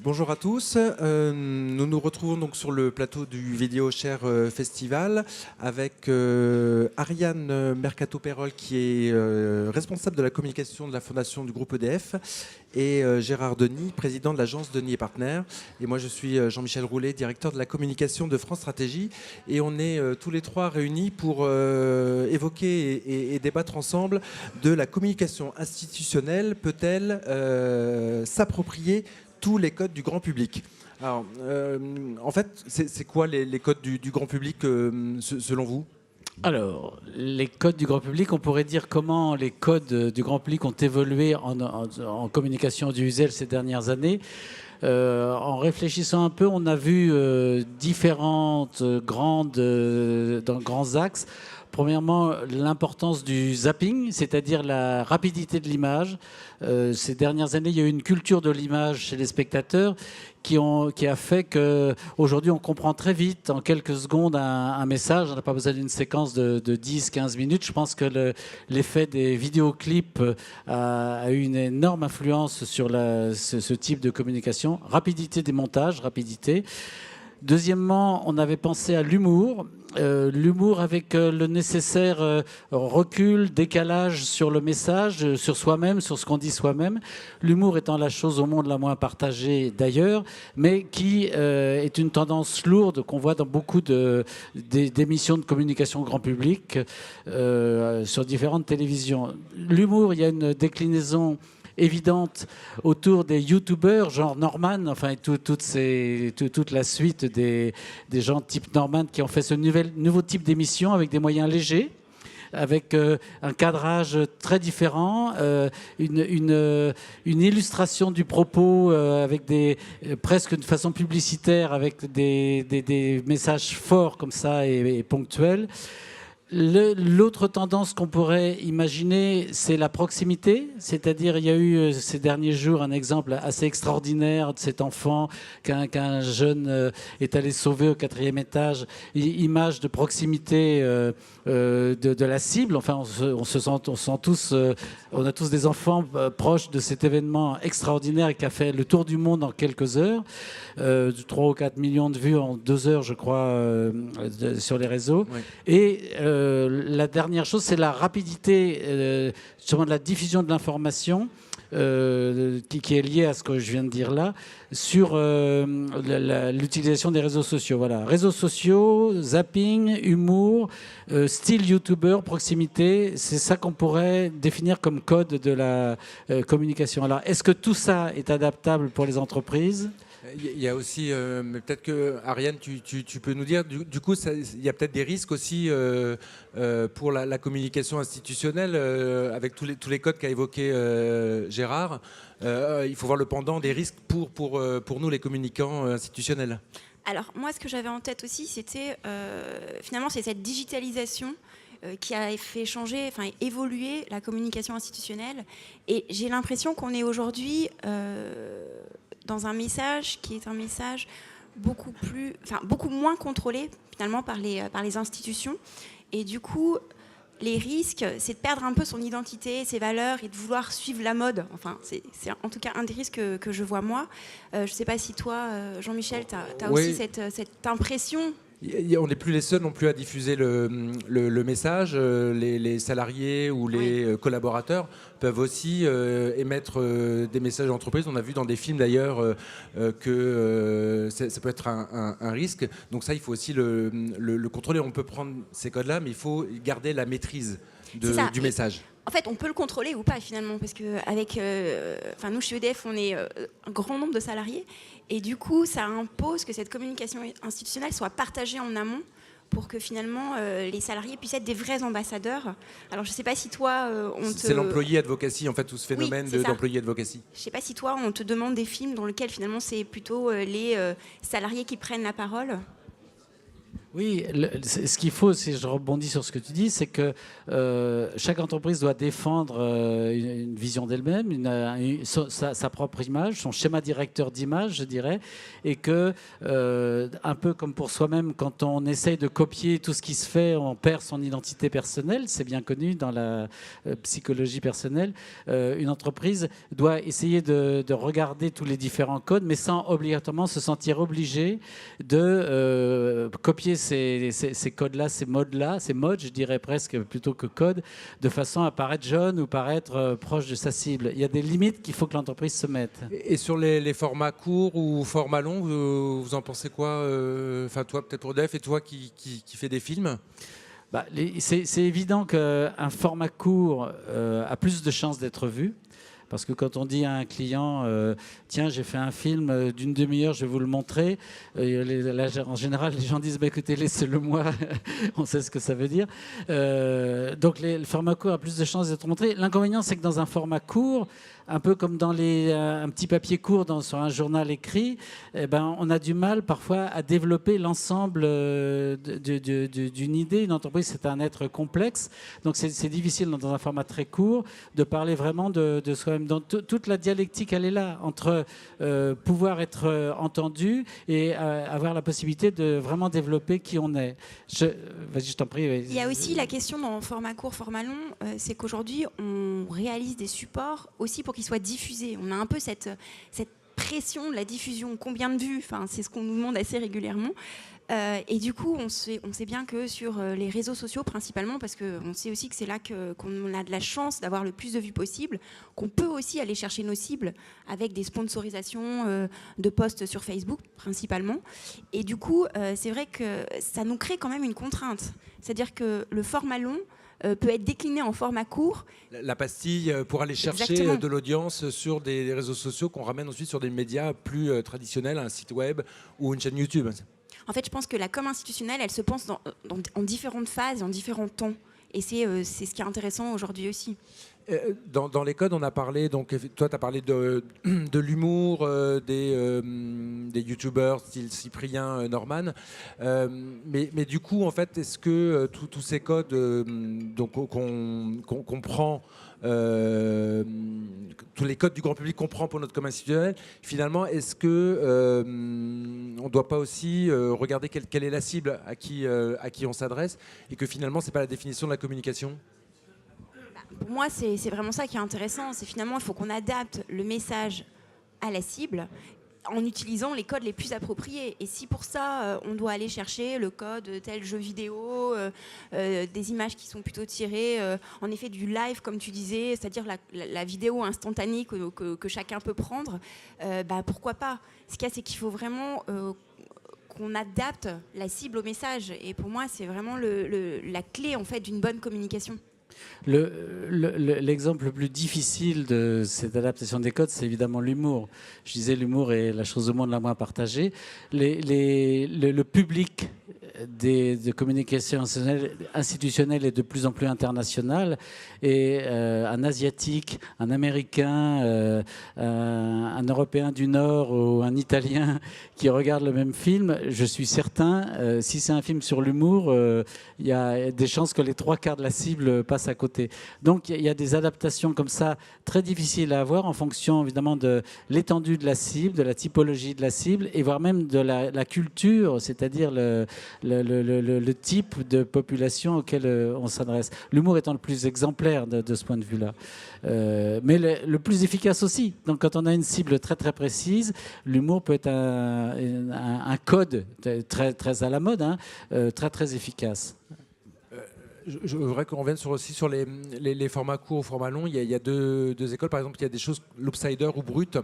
Bonjour à tous. Nous nous retrouvons donc sur le plateau du Vidéo Share Festival avec Ariane Mercato-Perol qui est responsable de la communication de la fondation du groupe EDF et Gérard Denis, président de l'agence Denis et Partners. Et moi je suis Jean-Michel Roulet, directeur de la communication de France Stratégie. Et on est tous les trois réunis pour évoquer et débattre ensemble de la communication institutionnelle. Peut-elle s'approprier tous les codes du grand public? Alors, en fait, c'est quoi les codes du grand public selon vous? Alors, les codes du grand public, on pourrait dire comment les codes du grand public ont évolué en communication audiovisuelle ces dernières années. En réfléchissant un peu, on a vu différentes grands axes. Premièrement, l'importance du zapping, c'est-à-dire la rapidité de l'image. Ces dernières années, il y a eu une culture de l'image chez les spectateurs qui a fait qu'aujourd'hui, on comprend très vite, en quelques secondes, un message. On n'a pas besoin d'une séquence de 10-15 minutes. Je pense que l'effet des vidéoclips a eu une énorme influence sur ce type de communication. Rapidité des montages, rapidité. Deuxièmement, on avait pensé à l'humour. L'humour avec le nécessaire recul, décalage sur le message, sur soi-même, sur ce qu'on dit soi-même. L'humour étant la chose au monde la moins partagée d'ailleurs, mais qui est une tendance lourde qu'on voit dans beaucoup d'émissions de communication grand public sur différentes télévisions. L'humour, il y a une déclinaison évidente autour des youtubeurs, genre Norman, enfin toute la suite des gens type Norman qui ont fait ce nouveau type d'émission avec des moyens légers, avec un cadrage très différent, une illustration du propos avec presque de façon publicitaire, avec des messages forts comme ça et ponctuels. L'autre tendance qu'on pourrait imaginer, c'est la proximité. C'est-à-dire, il y a eu ces derniers jours un exemple assez extraordinaire de cet enfant qu'un jeune est allé sauver au 4e étage. Image de proximité de la cible. Enfin, on a tous des enfants proches de cet événement extraordinaire qui a fait le tour du monde en quelques heures. 3 ou 4 millions de vues en 2 heures, je crois, sur les réseaux. Oui. Et la dernière chose, c'est la rapidité justement de la diffusion de l'information qui est liée à ce que je viens de dire là, sur l'utilisation des réseaux sociaux. Voilà. Réseaux sociaux, zapping, humour, style youtubeur, proximité, c'est ça qu'on pourrait définir comme code de la communication. Alors, est-ce que tout ça est adaptable pour les entreprises ? Il y a aussi, mais peut-être que Ariane, tu peux nous dire, du coup, il y a peut-être des risques aussi pour la communication institutionnelle, avec tous les codes qu'a évoqué Gérard. Il faut voir le pendant des risques pour nous, les communicants institutionnels. Alors, moi, ce que j'avais en tête aussi, c'était finalement, c'est cette digitalisation qui a fait changer, enfin évoluer la communication institutionnelle. Et j'ai l'impression qu'on est aujourd'hui dans un message qui est un message beaucoup moins contrôlé finalement par les institutions. Et du coup, les risques, c'est de perdre un peu son identité, ses valeurs et de vouloir suivre la mode. Enfin, c'est en tout cas un des risques que je vois moi. Je ne sais pas si toi, Jean-Michel, tu as oui. aussi cette impression. On n'est plus les seuls non plus à diffuser le message. Les salariés ou les collaborateurs peuvent aussi émettre des messages d'entreprise. On a vu dans des films d'ailleurs que ça peut être un risque. Donc ça, il faut aussi le contrôler. On peut prendre ces codes-là, mais il faut garder la maîtrise du message. En fait, on peut le contrôler ou pas finalement, parce qu'avec nous, chez EDF, on est un grand nombre de salariés. Et du coup, ça impose que cette communication institutionnelle soit partagée en amont pour que finalement les salariés puissent être des vrais ambassadeurs. Alors, je ne sais pas si toi, C'est l'employé advocacy, en fait, tout ce phénomène d'employé advocacy. Je ne sais pas si toi, on te demande des films dans lesquels finalement c'est plutôt les salariés qui prennent la parole. Oui, ce qu'il faut, si je rebondis sur ce que tu dis, c'est que chaque entreprise doit défendre une vision d'elle-même, sa propre image, son schéma directeur d'image, je dirais, et que, un peu comme pour soi-même, quand on essaye de copier tout ce qui se fait, on perd son identité personnelle, c'est bien connu dans la psychologie personnelle. Une entreprise doit essayer de regarder tous les différents codes, mais sans obligatoirement se sentir obligé de copier ces codes-là, ces modes-là, ces modes, je dirais presque plutôt que codes, de façon à paraître jeune ou paraître proche de sa cible. Il y a des limites qu'il faut que l'entreprise se mette. Et sur les formats courts ou formats longs, vous en pensez quoi? Enfin, toi, peut-être Rodolphe, et toi qui fais des films? C'est évident qu'un format court a plus de chances d'être vu. Parce que quand on dit à un client, tiens, j'ai fait un film d'une demi-heure, je vais vous le montrer, là, en général, les gens disent, écoutez, laissez-le moi, on sait ce que ça veut dire. Donc le format court a plus de chances d'être montré. L'inconvénient, c'est que dans un format court, un peu comme dans un petit papier court sur un journal écrit, on a du mal parfois à développer l'ensemble d'une idée. Une entreprise, c'est un être complexe, donc c'est difficile dans un format très court de parler vraiment de soi-même. Donc toute la dialectique, elle est là, entre pouvoir être entendu et avoir la possibilité de vraiment développer qui on est. Vas-y, je t'en prie. Il y a aussi la question dans format court, format long, c'est qu'aujourd'hui, on réalise des supports aussi pour qu'ils soient diffusés. On a un peu cette pression de la diffusion. Combien de vues? Enfin, c'est ce qu'on nous demande assez régulièrement. Et du coup, on sait bien que sur les réseaux sociaux principalement, parce qu'on sait aussi que c'est là qu'on a de la chance d'avoir le plus de vues possible, qu'on peut aussi aller chercher nos cibles avec des sponsorisations de posts sur Facebook principalement. Et du coup, c'est vrai que ça nous crée quand même une contrainte. C'est-à-dire que le format long peut être décliné en format court. La pastille pour aller chercher Exactement. de l'audience sur des réseaux sociaux qu'on ramène ensuite sur des médias plus traditionnels, un site web ou une chaîne YouTube. En fait, je pense que la com institutionnelle, elle se pense en différentes phases, en différents temps. Et c'est ce qui est intéressant aujourd'hui aussi. Dans les codes, on a parlé, donc toi tu as parlé de l'humour, des youtubeurs style Cyprien, Norman, mais du coup en fait est-ce que tous ces codes donc qu'on prend, tous les codes du grand public qu'on prend pour notre com institutionnel, finalement est-ce que on ne doit pas aussi regarder quelle est la cible à qui on s'adresse, et que finalement c'est pas la définition de la communication? Pour moi, c'est vraiment ça qui est intéressant. C'est finalement, il faut qu'on adapte le message à la cible en utilisant les codes les plus appropriés. Et si pour ça, on doit aller chercher le code tel jeu vidéo, des images qui sont plutôt tirées, en effet du live, comme tu disais, c'est-à-dire la vidéo instantanée que chacun peut prendre, pourquoi pas? Ce qu'il y a, c'est qu'il faut vraiment qu'on adapte la cible au message. Et pour moi, c'est vraiment la clé en fait, d'une bonne communication. L'exemple le plus difficile de cette adaptation des codes, c'est évidemment l'humour. Je disais, l'humour est la chose au monde la moins partagée. Le public de communication institutionnelle est de plus en plus international, et un Asiatique, un Américain, un Européen du Nord ou un Italien qui regarde le même film, je suis certain, si c'est un film sur l'humour, il y a des chances que les 3/4 de la cible passent à côté. Donc il y a des adaptations comme ça très difficiles à avoir en fonction évidemment de l'étendue de la cible, de la typologie de la cible, et voire même de la culture, c'est-à-dire le type de population auquel on s'adresse. L'humour étant le plus exemplaire de ce point de vue-là. Mais le plus efficace aussi. Donc quand on a une cible très très précise, l'humour peut être un code très, très à la mode, hein, très très efficace. Je voudrais qu'on revienne aussi sur les formats courts ou formats longs. Il y a deux écoles. Par exemple, il y a des choses, l'Oopsider ou Brut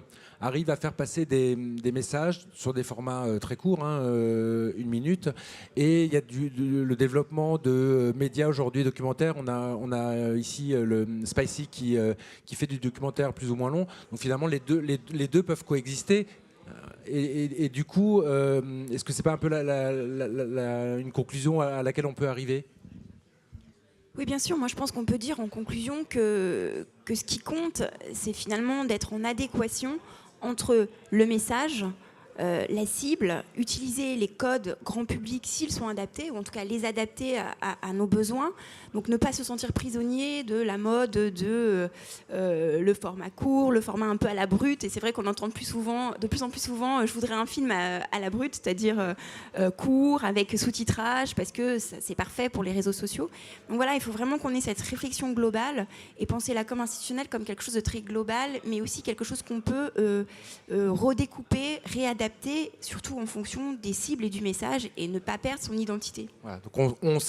arrive à faire passer des messages sur des formats très courts, 1 minute. Et il y a le développement de médias aujourd'hui documentaires. On a ici le Spicy qui fait du documentaire plus ou moins long. Donc finalement, les deux peuvent coexister. Et du coup, est-ce que c'est pas un peu une conclusion à laquelle on peut arriver ? Oui, bien sûr. Moi, je pense qu'on peut dire en conclusion que ce qui compte, c'est finalement d'être en adéquation entre le message, la cible, utiliser les codes grand public s'ils sont adaptés, ou en tout cas les adapter à nos besoins. Donc ne pas se sentir prisonnier de la mode, de le format court, le format un peu à la brute. Et c'est vrai qu'on entend de plus en plus souvent, je voudrais un film à la brute, c'est-à-dire court, avec sous-titrage, parce que c'est parfait pour les réseaux sociaux. Donc voilà, il faut vraiment qu'on ait cette réflexion globale et penser la com institutionnelle comme quelque chose de très global, mais aussi quelque chose qu'on peut redécouper, réadapter, surtout en fonction des cibles et du message, et ne pas perdre son identité. Voilà, donc on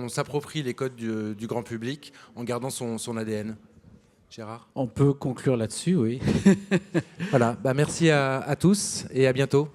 s'approprie les codes du grand public en gardant son ADN. Gérard ? On peut conclure là-dessus, oui. Voilà, merci à tous et à bientôt.